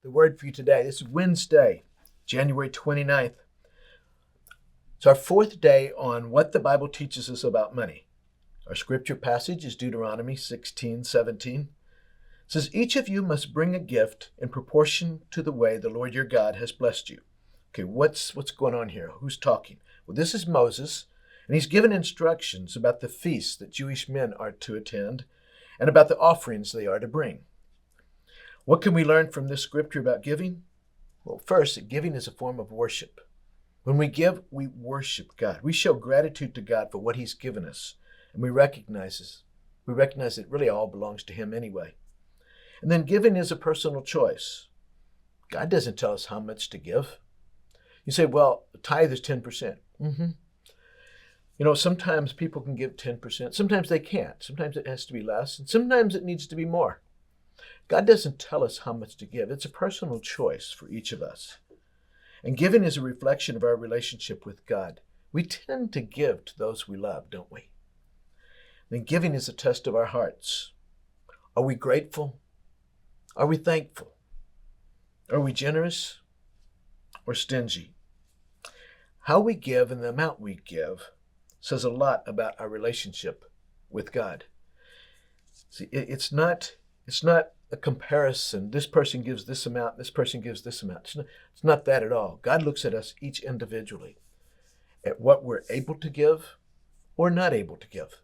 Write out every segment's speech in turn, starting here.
The word for you today, this is Wednesday, January 29th. It's our fourth day on what the Bible teaches us about money. Our scripture passage is Deuteronomy 16:17. It says, each of you must bring a gift in proportion to the way the Lord your God has blessed you. Okay, what's going on here? Who's talking? Well, this is Moses, and he's given instructions about the feasts that Jewish men are to attend and about the offerings they are to bring. What can we learn from this scripture about giving? Well, first, that giving is a form of worship. When we give, we worship God. We show gratitude to God for what he's given us, and we recognize it really all belongs to him anyway. And then giving is a personal choice. God doesn't tell us how much to give. You say, well, the tithe is 10%. Sometimes people can give 10%. Sometimes they can't. Sometimes it has to be less, and sometimes it needs to be more. God doesn't tell us how much to give. It's a personal choice for each of us. And giving is a reflection of our relationship with God. We tend to give to those we love, don't we? And giving is a test of our hearts. Are we grateful? Are we thankful? Are we generous or stingy? How we give and the amount we give says a lot about our relationship with God. See, it's not a comparison. This person gives this amount, this person gives this amount. It's not that at all. God looks at us each individually, at what we're able to give or not able to give,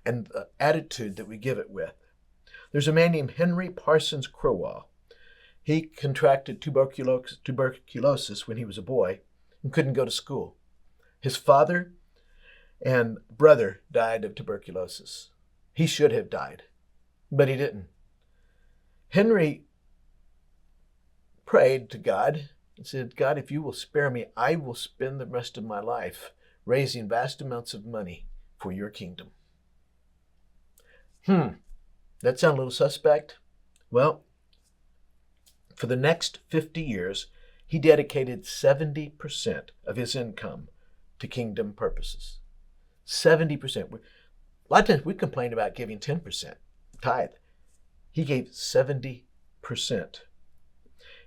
and the attitude that we give it with. There's a man named Henry Parsons Crowell. He contracted tuberculosis when he was a boy and couldn't go to school. His father and brother died of tuberculosis. He should have died, but he didn't. Henry prayed to God and said, God, if you will spare me, I will spend the rest of my life raising vast amounts of money for your kingdom. That sound a little suspect? Well, for the next 50 years, he dedicated 70% of his income to kingdom purposes. 70%. A lot of times we complain about giving 10%, tithe. He gave 70%.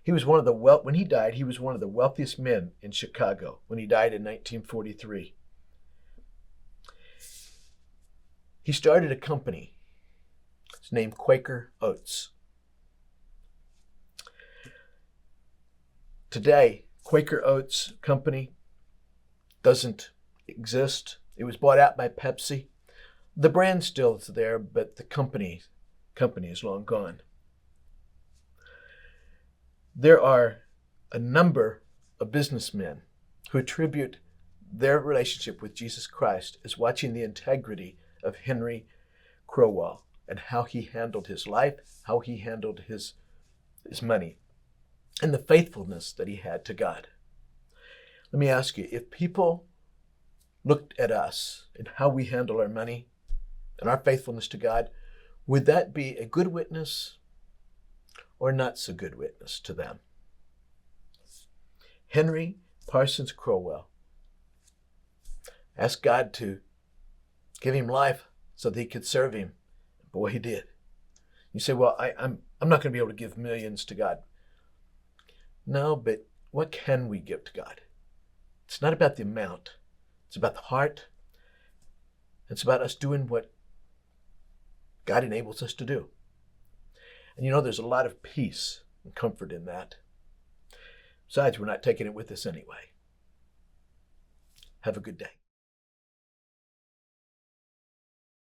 He was when he died, he was one of the wealthiest men in Chicago when he died in 1943. He started a company. It's named Quaker Oats. Today, Quaker Oats Company doesn't exist. It was bought out by Pepsi. The brand still is there, but the company is long gone. There are a number of businessmen who attribute their relationship with Jesus Christ as watching the integrity of Henry Crowell and how he handled his life, how he handled his money, and the faithfulness that he had to God. Let me ask you, if people looked at us and how we handle our money and our faithfulness to God, would that be a good witness or not so good witness to them? Henry Parsons Crowell asked God to give him life so that he could serve him. Boy, he did. You say, well, I'm not going to be able to give millions to God. No, but what can we give to God? It's not about the amount. It's about the heart. It's about us doing what God enables us to do. And there's a lot of peace and comfort in that. Besides, we're not taking it with us anyway. Have a good day.